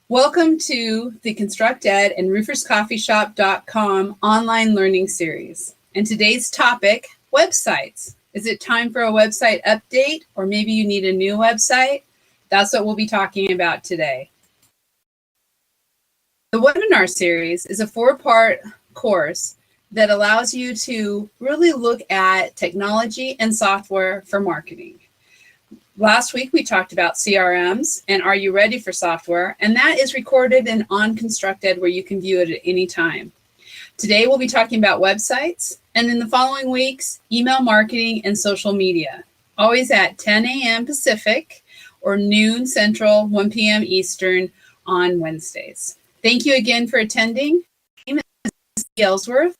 Welcome to the ConstructEd and RoofersCoffeeShop.com online learning series. And today's topic, websites. Is it time for a website update, or maybe you need a new website? That's what we'll be talking about today. The webinar series is a 4-part course that allows you to really look at technology and software for marketing. Last week, we talked about CRMs and Are You Ready for Software? And that is recorded and on ConstructEd where you can view it at any time. Today, we'll be talking about websites, and in the following weeks, email marketing and social media, always at 10 a.m. Pacific or noon Central, 1 p.m. Eastern on Wednesdays. Thank you again for attending. My name is Ellsworth.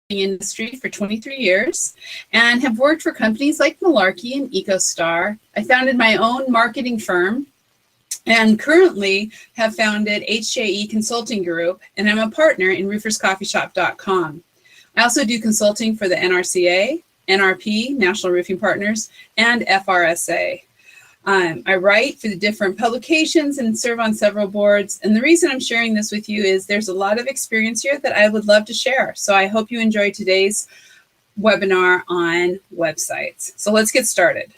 Industry for 23 years and have worked for companies like Malarkey and EcoStar. I founded my own marketing firm and currently have founded HJE Consulting Group, and I'm a partner in RoofersCoffeeShop.com. I also do consulting for the NRCA, NRP, National Roofing Partners, and FRSA. I write for the different publications and serve on several boards. And the reason I'm sharing this with you is there's a lot of experience here that I would love to share. So I hope you enjoy today's webinar on websites. So let's get started.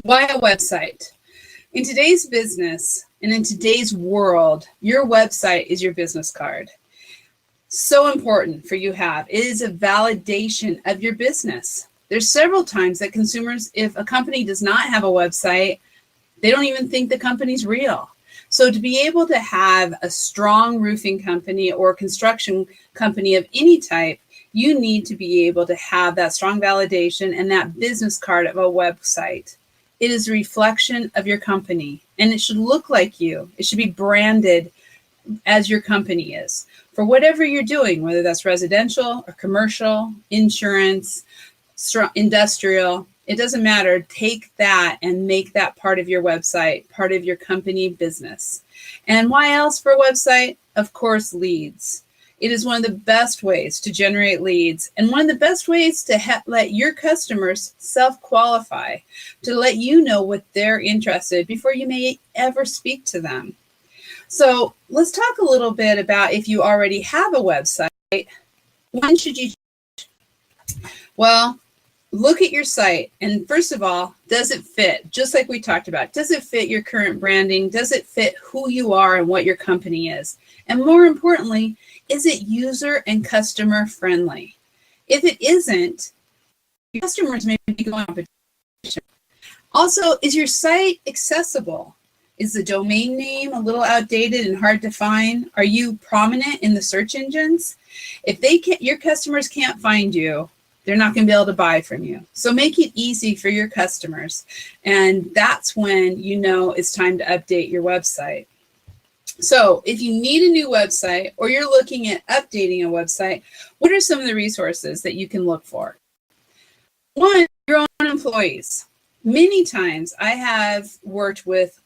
Why a website? In today's business and in today's world, your website is your business card. So important for you to have. It is a validation of your business. There's several times that consumers, if a company does not have a website, they don't even think the company's real. So to be able to have a strong roofing company or construction company of any type, you need to be able to have that strong validation and that business card of a website. It is a reflection of your company, and it should look like you. It should be branded as your company is. For whatever you're doing, whether that's residential or commercial, insurance, industrial, it doesn't matter. Take that and make that part of your website, part of your company business. And why else for a website? Of course, leads. It is one of the best ways to generate leads and one of the best ways to let your customers self-qualify, to let you know what they're interested in before you may ever speak to them. So let's talk a little bit about if you already have a website, when should you? Well, look at your site, and first of all, does it fit? Just like we talked about, does it fit your current branding? Does it fit who you are and what your company is? And more importantly, is it user and customer friendly? If it isn't, your customers may be going on competition. Also, is your site accessible? Is the domain name a little outdated and hard to find? Are you prominent in the search engines? If your customers can't find you, they're not going to be able to buy from you. So make it easy for your customers. And that's when you know it's time to update your website. So if you need a new website or you're looking at updating a website, what are some of the resources that you can look for? One, your own employees. Many times I have worked with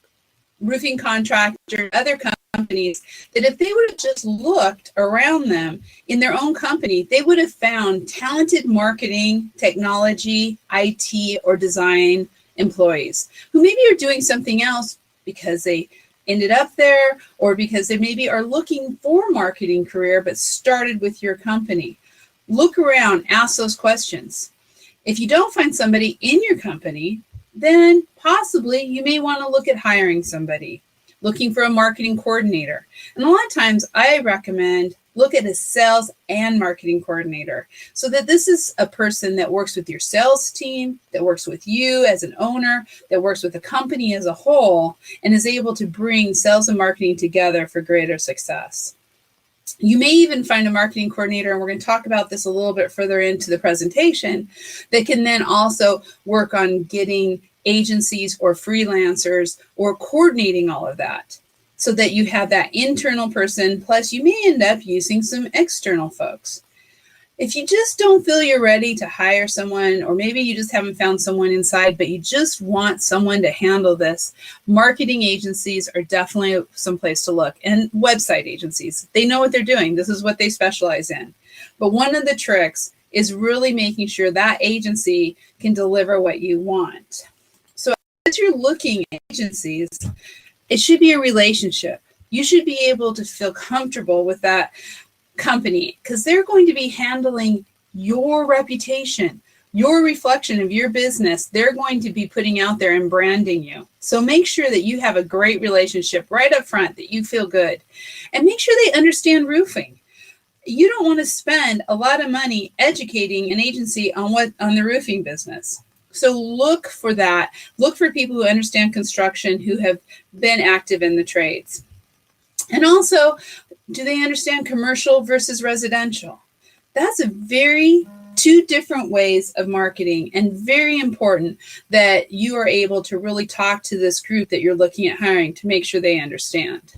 roofing contractors, other companies, that if they would have just looked around them in their own company, they would have found talented marketing, technology, IT, or design employees who maybe are doing something else because they ended up there or because they maybe are looking for a marketing career but started with your company. Look around, ask those questions. If you don't find somebody in your company, then possibly you may want to look at hiring somebody, looking for a marketing coordinator. And a lot of times I recommend look at a sales and marketing coordinator so that this is a person that works with your sales team, that works with you as an owner, that works with the company as a whole, and is able to bring sales and marketing together for greater success. You may even find a marketing coordinator, and we're going to talk about this a little bit further into the presentation, that can then also work on getting agencies or freelancers or coordinating all of that so that you have that internal person, plus you may end up using some external folks. If you just don't feel you're ready to hire someone, or maybe you just haven't found someone inside, but you just want someone to handle this, marketing agencies are definitely some place to look. And website agencies, they know what they're doing. This is what they specialize in. But one of the tricks is really making sure that agency can deliver what you want. So as you're looking at agencies, It should be a relationship. You should be able to feel comfortable with that company because they're going to be handling your reputation, your reflection of your business. They're going to be putting out there and branding you. So make sure that you have a great relationship right up front, that you feel good, and make sure they understand roofing. You don't want to spend a lot of money educating an agency on the roofing business. So look for that. Look for people who understand construction, who have been active in the trades. And also, do they understand commercial versus residential? That's two different ways of marketing, and very important that you are able to really talk to this group that you're looking at hiring to make sure they understand.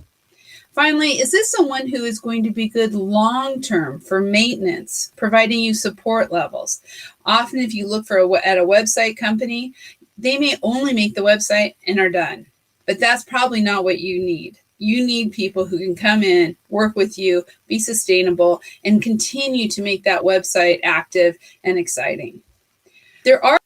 Finally, is this someone who is going to be good long-term for maintenance, providing you support levels? Often, if you look at a website company, they may only make the website and are done, but that's probably not what you need. You need people who can come in, work with you, be sustainable, and continue to make that website active and exciting. There are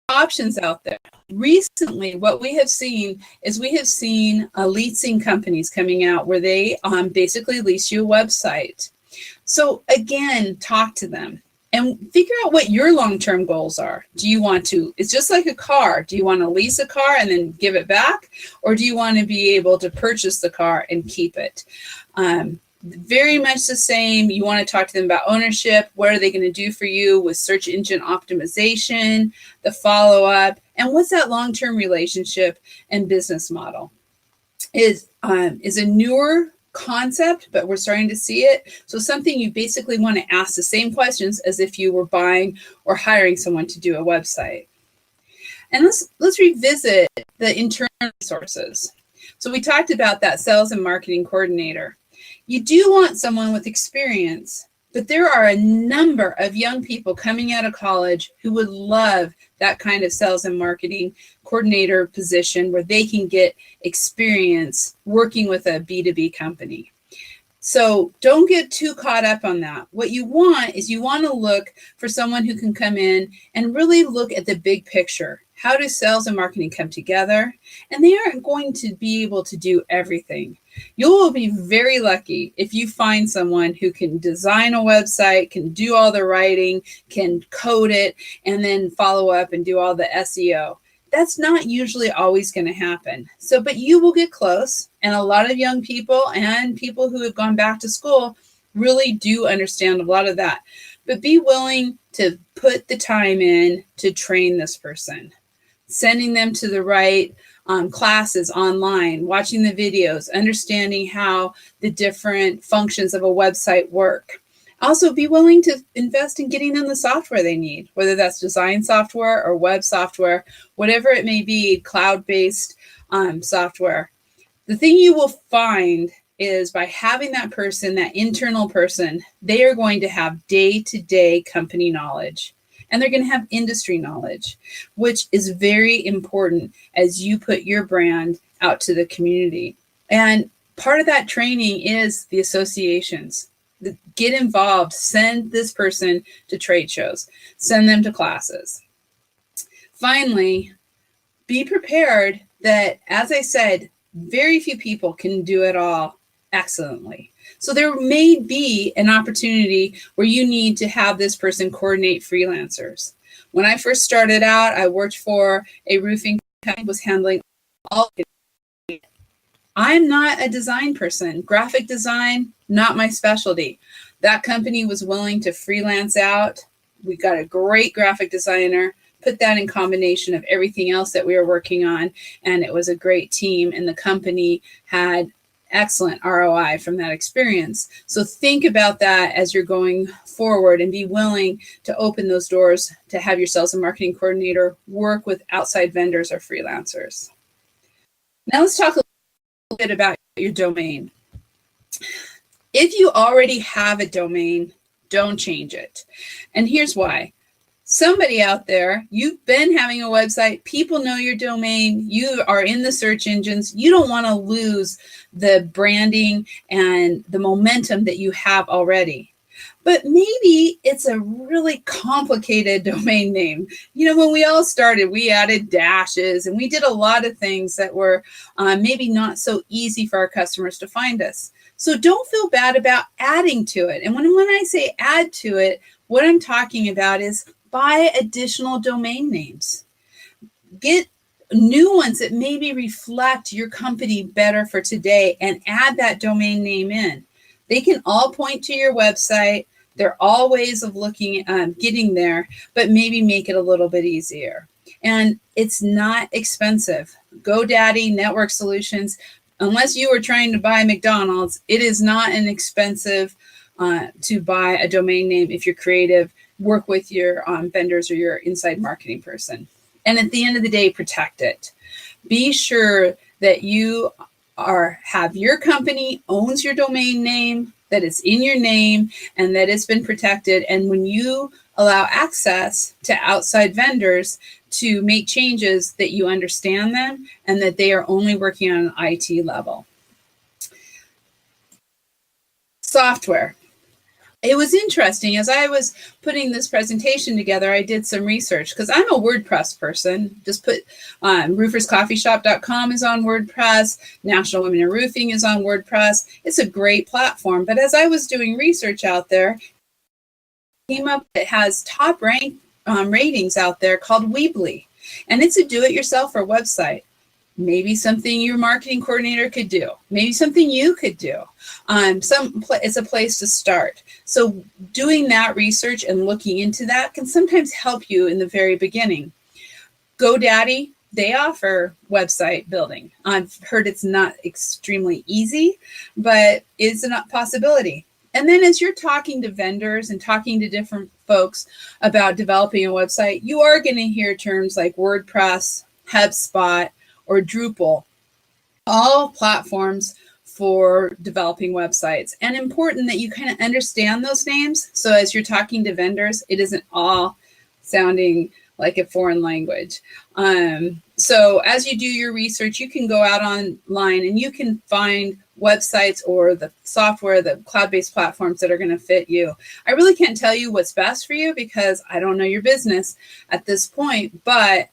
options out there. Recently, what we have seen is leasing companies coming out where they basically lease you a website. So again, talk to them and figure out what your long-term goals are. Do you want to, it's just like a car. Do you want to lease a car and then give it back? Or do you want to be able to purchase the car and keep it? Very much the same. You want to talk to them about ownership. What are they going to do for you with search engine optimization, the follow-up, and what's that long-term relationship and business model? Is a newer concept, but we're starting to see it. So something you basically want to ask the same questions as if you were buying or hiring someone to do a website. And let's revisit the internal resources. So we talked about that sales and marketing coordinator. You do want someone with experience, but there are a number of young people coming out of college who would love that kind of sales and marketing coordinator position where they can get experience working with a B2B company. So don't get too caught up on that. What you want is you want to look for someone who can come in and really look at the big picture. How do sales and marketing come together? And they aren't going to be able to do everything. You will be very lucky if you find someone who can design a website, can do all the writing, can code it, and then follow up and do all the SEO. That's not usually always going to happen. So, but you will get close. And a lot of young people and people who have gone back to school really do understand a lot of that. But be willing to put the time in to train this person, sending them to the right classes online, watching the videos, understanding how the different functions of a website work. Also, be willing to invest in getting them the software they need, whether that's design software or web software, whatever it may be, cloud-based software. The thing you will find is by having that person, that internal person, they are going to have day-to-day company knowledge. And they're going to have industry knowledge, which is very important as you put your brand out to the community. And part of that training is the associations. Get involved. Send this person to trade shows. Send them to classes. Finally, be prepared that, as I said, very few people can do it all excellently. So there may be an opportunity where you need to have this person coordinate freelancers. When I first started out, I worked for a roofing company, was handling all. I'm not a design person. Graphic design, not my specialty. That company was willing to freelance out. We got a great graphic designer, put that in combination of everything else that we were working on, and it was a great team, and the company had excellent ROI from that experience. So think about that as you're going forward and be willing to open those doors to have your sales and marketing coordinator work with outside vendors or freelancers. Now let's talk a little bit about your domain. If you already have a domain, don't change it. And here's why. Somebody out there, you've been having a website, people know your domain, you are in the search engines, you don't want to lose the branding and the momentum that you have already. But maybe it's a really complicated domain name. When we all started, we added dashes and we did a lot of things that were maybe not so easy for our customers to find us. So don't feel bad about adding to it. And when I say add to it, what I'm talking about is buy additional domain names. Get new ones that maybe reflect your company better for today and add that domain name in. They can all point to your website. They're all ways of looking getting there, but maybe make it a little bit easier. And it's not expensive. GoDaddy, Network Solutions, unless you are trying to buy McDonald's, it is not an expensive to buy a domain name if you're creative, work with your vendors or your inside marketing person. And at the end of the day, protect it. Be sure that you have your company owns your domain name, that it's in your name, and that it's been protected. And when you allow access to outside vendors to make changes, that you understand them and that they are only working on an IT level. Software. It was interesting. As I was putting this presentation together, I did some research because I'm a WordPress person. Just put rooferscoffeeshop.com is on WordPress. National Women in Roofing is on WordPress. It's a great platform. But as I was doing research out there, came up, it has top rank ratings out there called Weebly. And it's a do-it-yourselfer website. Maybe something your marketing coordinator could do. Maybe something you could do. It's a place to start. So doing that research and looking into that can sometimes help you in the very beginning. GoDaddy, they offer website building. I've heard it's not extremely easy, but it's a possibility. And then as you're talking to vendors and talking to different folks about developing a website, you are going to hear terms like WordPress, HubSpot, or Drupal, all platforms for developing websites. And important that you kind of understand those names. So as you're talking to vendors, it isn't all sounding like a foreign language. So as you do your research, you can go out online and you can find websites or the software, the cloud-based platforms that are going to fit you. I really can't tell you what's best for you because I don't know your business at this point, but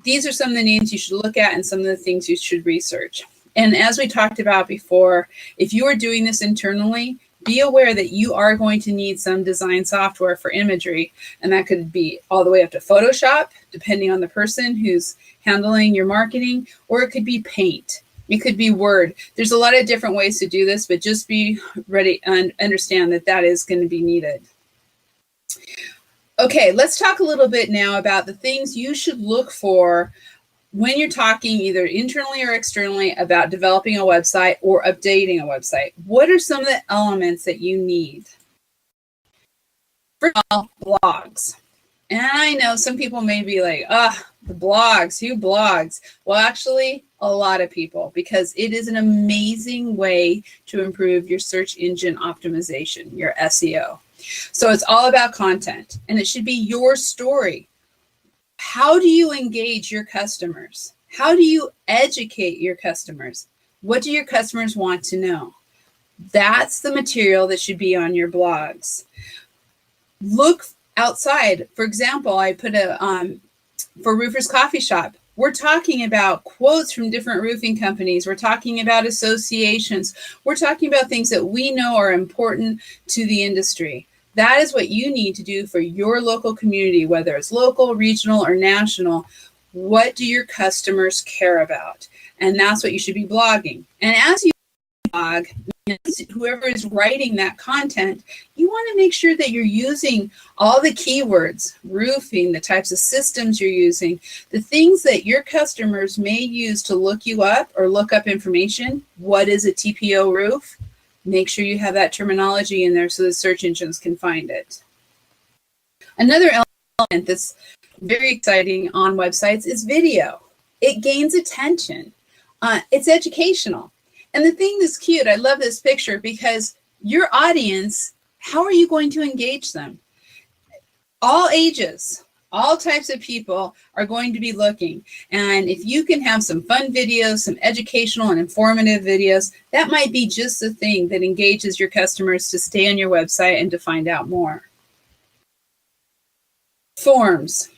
these are some of the names you should look at and some of the things you should research. And as we talked about before, if you are doing this internally, be aware that you are going to need some design software for imagery. And that could be all the way up to Photoshop, depending on the person who's handling your marketing, or it could be Paint. It could be Word. There's a lot of different ways to do this, but just be ready and understand that that is going to be needed. Okay, let's talk a little bit now about the things you should look for when you're talking either internally or externally about developing a website or updating a website. What are some of the elements that you need? First of all, blogs. And I know some people may be like, the blogs, who blogs? Well, actually, a lot of people, because it is an amazing way to improve your search engine optimization, your SEO. So it's all about content, and it should be your story. How do you engage your customers? How do you educate your customers? What do your customers want to know? That's the material that should be on your blogs. Look outside. For example, I put for Roofers Coffee Shop, we're talking about quotes from different roofing companies. We're talking about associations. We're talking about things that we know are important to the industry. That is what you need to do for your local community, whether it's local, regional, or national. What do your customers care about? And that's what you should be blogging. And as you blog, whoever is writing that content, you want to make sure that you're using all the keywords, roofing, the types of systems you're using, the things that your customers may use to look you up or look up information. What is a TPO roof? Make sure you have that terminology in there so the search engines can find it. Another element that's very exciting on websites is video. It gains attention. It's educational. And the thing that's cute, I love this picture because your audience, how are you going to engage them? All ages, All types of people are going to be looking. And if you can have some fun videos, some educational and informative videos, that might be just the thing that engages your customers to stay on your website and to find out more. Forms.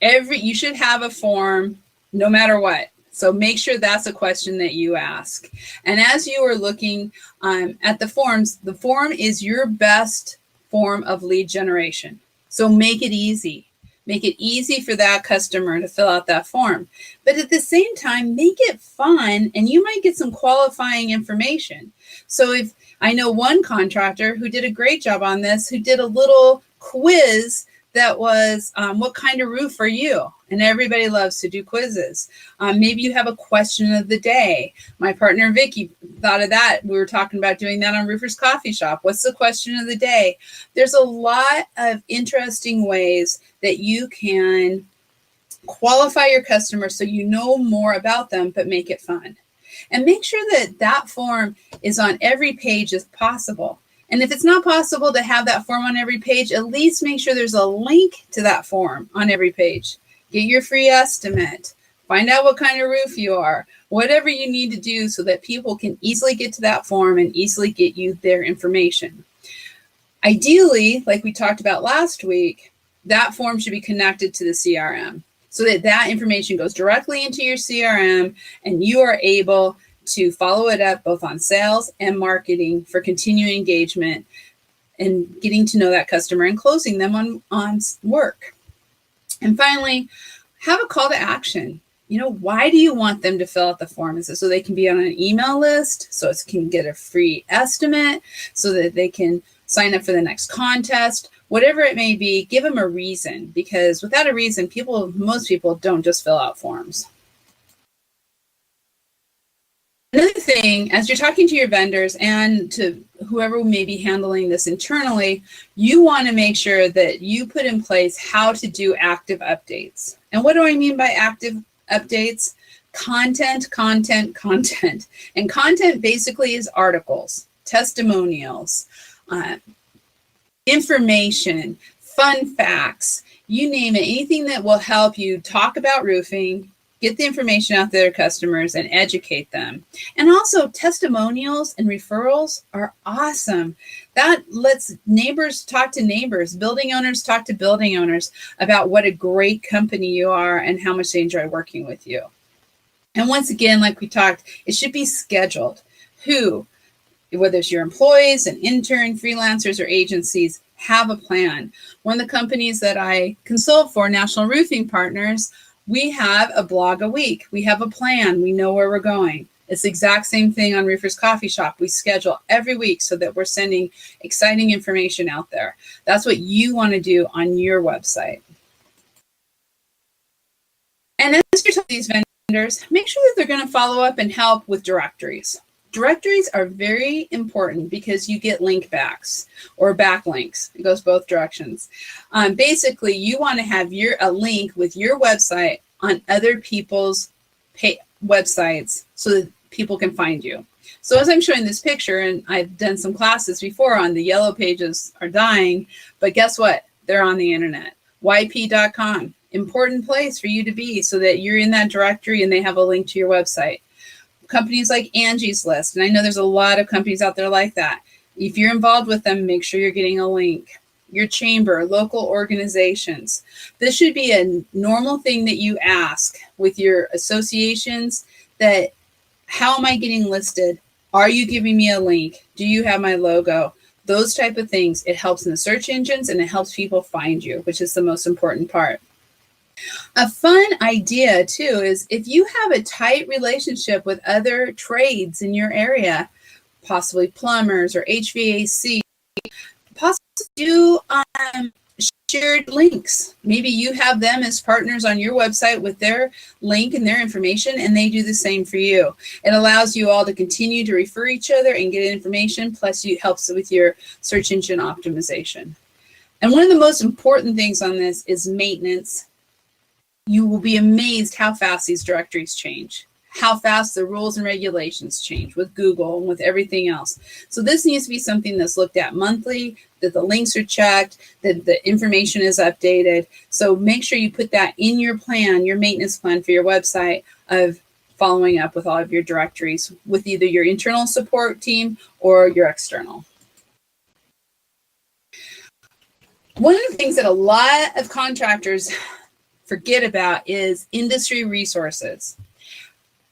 You should have a form no matter what. So make sure that's a question that you ask. And as you are looking at the forms, the form is your best form of lead generation. So make it easy. Make it easy for that customer to fill out that form. But at the same time, make it fun, and you might get some qualifying information. So if I know one contractor who did a great job on this, who did a little quiz that was, what kind of roof are you? And everybody loves to do quizzes. Maybe you have a question of the day. My partner, Vicky, thought of that. We were talking about doing that on Roofer's Coffee Shop. What's the question of the day? There's a lot of interesting ways that you can qualify your customers so you know more about them, but make it fun. And make sure that that form is on every page as possible. And if it's not possible to have that form on every page, at least make sure there's a link to that form on every page. Get your free estimate. Find out what kind of roof you are. Whatever you need to do so that people can easily get to that form and easily get you their information. Ideally, like we talked about last week, that form should be connected to the CRM so that that information goes directly into your CRM and you are able to follow it up both on sales and marketing for continuing engagement and getting to know that customer and closing them on work. And finally, have a call to action. Why do you want them to fill out the form? Is it so they can be on an email list, so it can get a free estimate, so that they can sign up for the next contest? Whatever it may be, give them a reason, because without a reason, most people don't just fill out forms. Another thing, as you're talking to your vendors and to whoever may be handling this internally, you want to make sure that you put in place how to do active updates. And what do I mean by active updates? Content. And content basically is articles, testimonials, information, fun facts, you name it, anything that will help you talk about roofing, get the information out to their customers and educate them. And also testimonials and referrals are awesome. That lets neighbors talk to neighbors, building owners talk to building owners about what a great company you are and how much they enjoy working with you. And once again, like we talked, it should be scheduled. Whether it's your employees, an intern, freelancers, or agencies, have a plan. One of the companies that I consult for, National Roofing Partners, we have a blog a week. We have a plan. We know where we're going. It's the exact same thing on Roofer's Coffee Shop. We schedule every week so that we're sending exciting information out there. That's what you want to do on your website. And as you're telling these vendors, make sure that they're going to follow up and help with directories. Directories are very important because you get link backs or backlinks. It goes both directions. Basically, you want to have a link with your website on other people's websites so that people can find you. So as I'm showing this picture, and I've done some classes before on the yellow pages are dying, but guess what? They're on the internet. YP.com, important place for you to be so that you're in that directory and they have a link to your website. Companies like Angie's List, and I know there's a lot of companies out there like that. If you're involved with them, make sure you're getting a link. Your chamber, local organizations. This should be a normal thing that you ask with your associations, that how am I getting listed? Are you giving me a link? Do you have my logo? Those type of things. It helps in the search engines and it helps people find you, which is the most important part. A fun idea too is if you have a tight relationship with other trades in your area, possibly plumbers or HVAC, possibly do shared links. Maybe you have them as partners on your website with their link and their information, and they do the same for you. It allows you all to continue to refer each other and get information, plus it helps with your search engine optimization. And one of the most important things on this is maintenance. You will be amazed how fast these directories change, how fast the rules and regulations change with Google and with everything else. So this needs to be something that's looked at monthly, that the links are checked, that the information is updated. So make sure you put that in your plan, your maintenance plan for your website, of following up with all of your directories with either your internal support team or your external. One of the things that a lot of contractors forget about is industry resources.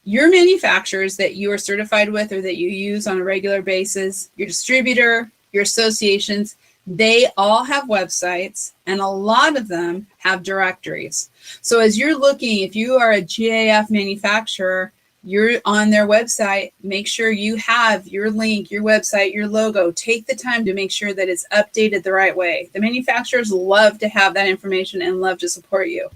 Your manufacturers that you are certified with or that you use on a regular basis, your distributor, your associations, they all have websites, and a lot of them have directories. So as you're looking, if you are a GAF manufacturer, you're on their website, make sure you have your link, your website, your logo. Take the time to make sure that it's updated the right way. The manufacturers love to have that information and love to support you.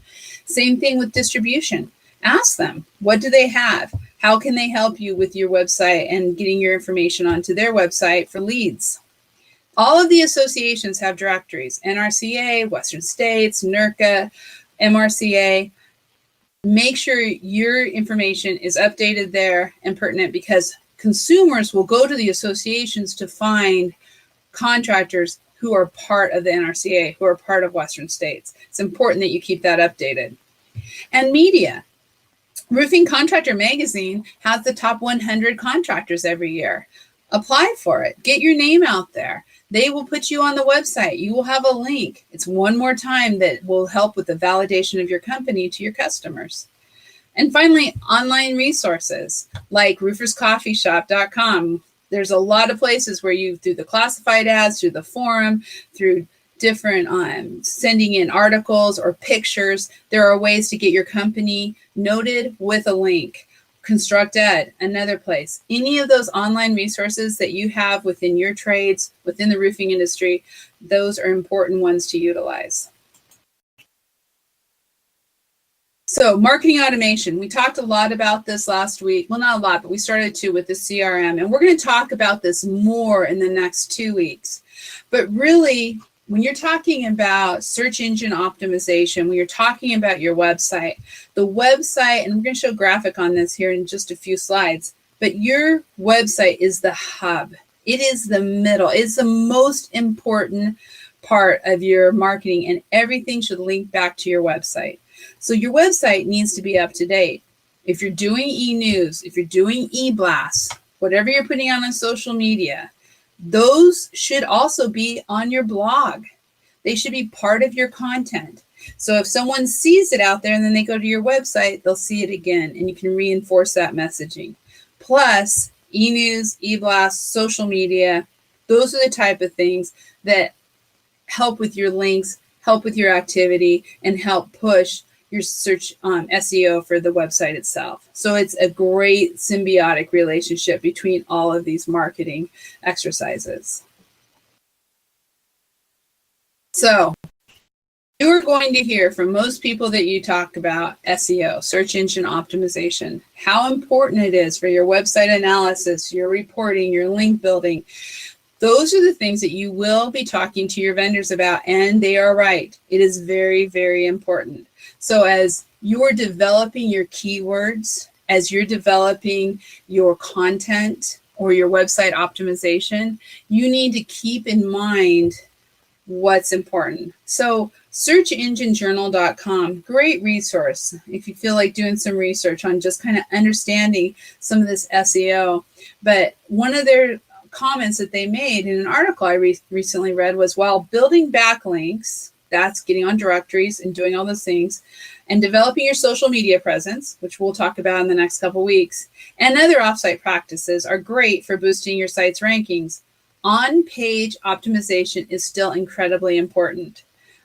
Same thing with distribution. Ask them, what do they have? How can they help you with your website and getting your information onto their website for leads? All of the associations have directories, NRCA, Western States, NERCA, MRCA. Make sure your information is updated there and pertinent, because consumers will go to the associations to find contractors who are part of the NRCA, who are part of Western States. It's important that you keep that updated. And media. Roofing Contractor Magazine has the top 100 contractors every year. Apply for it. Get your name out there. They will put you on the website. You will have a link. It's one more time that will help with the validation of your company to your customers. And finally, online resources like rooferscoffeeshop.com. There's a lot of places where you, through the classified ads, through the forum, through different sending in articles or pictures, there are ways to get your company noted with a link. ConstructEd, another place. Any of those online resources that you have within your trades, within the roofing industry, those are important ones to utilize. So marketing automation, we talked a lot about this last week. Well, not a lot, but we started to with the CRM, and we're going to talk about this more in the next 2 weeks. But really, when you're talking about search engine optimization, when you're talking about your website, the website, and we're going to show a graphic on this here in just a few slides, but your website is the hub. It is the middle. It's the most important part of your marketing, and everything should link back to your website. So your website needs to be up to date. If you're doing e-news, if you're doing e-blasts, whatever you're putting on social media, those should also be on your blog. They should be part of your content. So if someone sees it out there and then they go to your website, they'll see it again, and you can reinforce that messaging. Plus, e-news, e-blasts, social media, those are the type of things that help with your links, help with your activity, and help push your search SEO for the website itself. So it's a great symbiotic relationship between all of these marketing exercises. So you're going to hear from most people that you talk about SEO, search engine optimization, how important it is for your website analysis, your reporting, your link building. Those are the things that you will be talking to your vendors about, and they are right. It is very, very important. So as you're developing your keywords, as you're developing your content or your website optimization, you need to keep in mind what's important. So searchenginejournal.com, great resource if you feel like doing some research on just kind of understanding some of this SEO. But one of their comments that they made in an article I recently read was, while building backlinks, that's getting on directories and doing all those things, and developing your social media presence, which we'll talk about in the next couple weeks, and other offsite practices are great for boosting your site's rankings. On-page optimization is still incredibly important.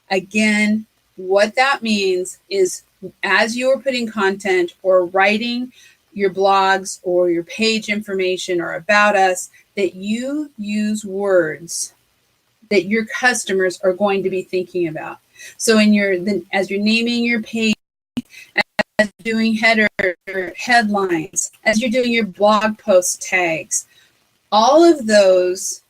Again, what that means is, as you're putting content or writing your blogs or your page information or about us, that you use words that your customers are going to be thinking about. So as you're naming your page, as you're doing headlines, as you're doing your blog post tags, all of those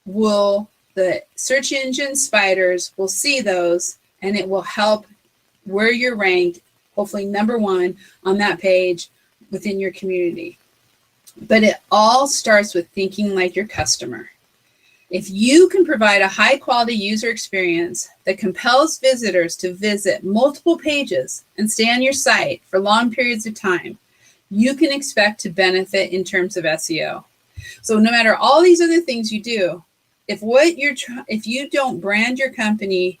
the search engine spiders will see those, and it will help where you're ranked, hopefully number one on that page, within your community. But it all starts with thinking like your customer. If you can provide a high quality user experience that compels visitors to visit multiple pages and stay on your site for long periods of time, you can expect to benefit in terms of SEO. So no matter all these other things you do, if you don't brand your company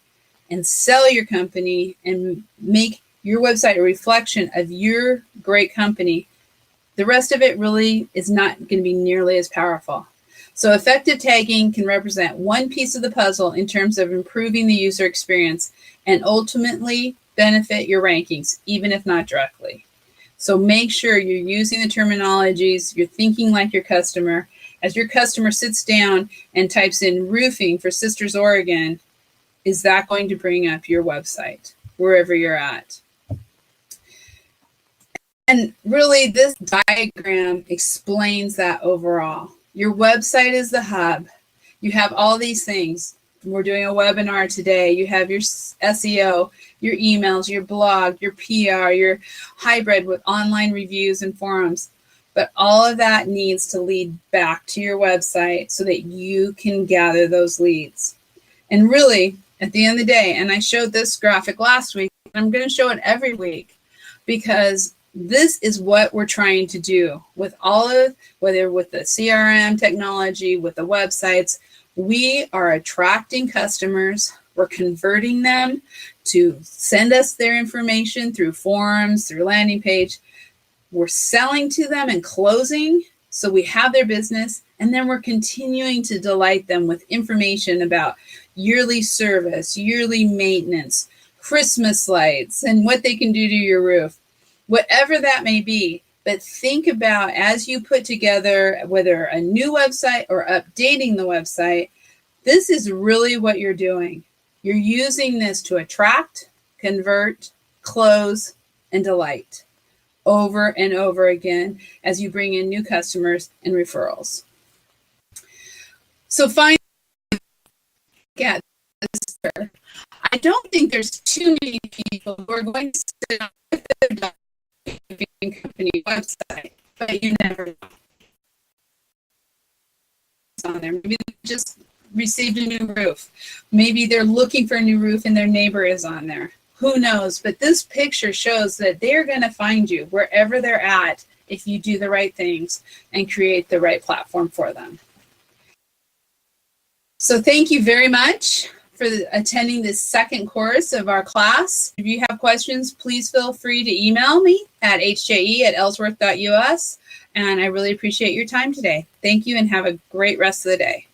and sell your company and make your website a reflection of your great company, the rest of it really is not going to be nearly as powerful. So effective tagging can represent one piece of the puzzle in terms of improving the user experience and ultimately benefit your rankings, even if not directly. So make sure you're using the terminologies, you're thinking like your customer. As your customer sits down and types in roofing for Sisters, Oregon, is that going to bring up your website wherever you're at? And really, this diagram explains that overall. Your website is the hub. You have all these things. We're doing a webinar today. You have your SEO, your emails, your blog, your PR, your hybrid with online reviews and forums. But all of that needs to lead back to your website so that you can gather those leads. And really, at the end of the day, and I showed this graphic last week, and I'm going to show it every week because this is what we're trying to do with whether with the CRM technology, with the websites, we are attracting customers. We're converting them to send us their information through forums, through landing page. We're selling to them and closing, so we have their business, and then we're continuing to delight them with information about yearly service, yearly maintenance, Christmas lights, and what they can do to your roof. Whatever that may be, but think about as you put together whether a new website or updating the website, this is really what you're doing. You're using this to attract, convert, close, and delight over and over again as you bring in new customers and referrals. So finally, I don't think there's too many people who are going to sit on their company website, but you never know. On there, maybe they just received a new roof. Maybe they're looking for a new roof and their neighbor is on there. Who knows? But this picture shows that they're going to find you wherever they're at if you do the right things and create the right platform for them. So thank you very much for attending this second course of our class. If you have questions, please feel free to email me at hje@ellsworth.us. And I really appreciate your time today. Thank you and have a great rest of the day.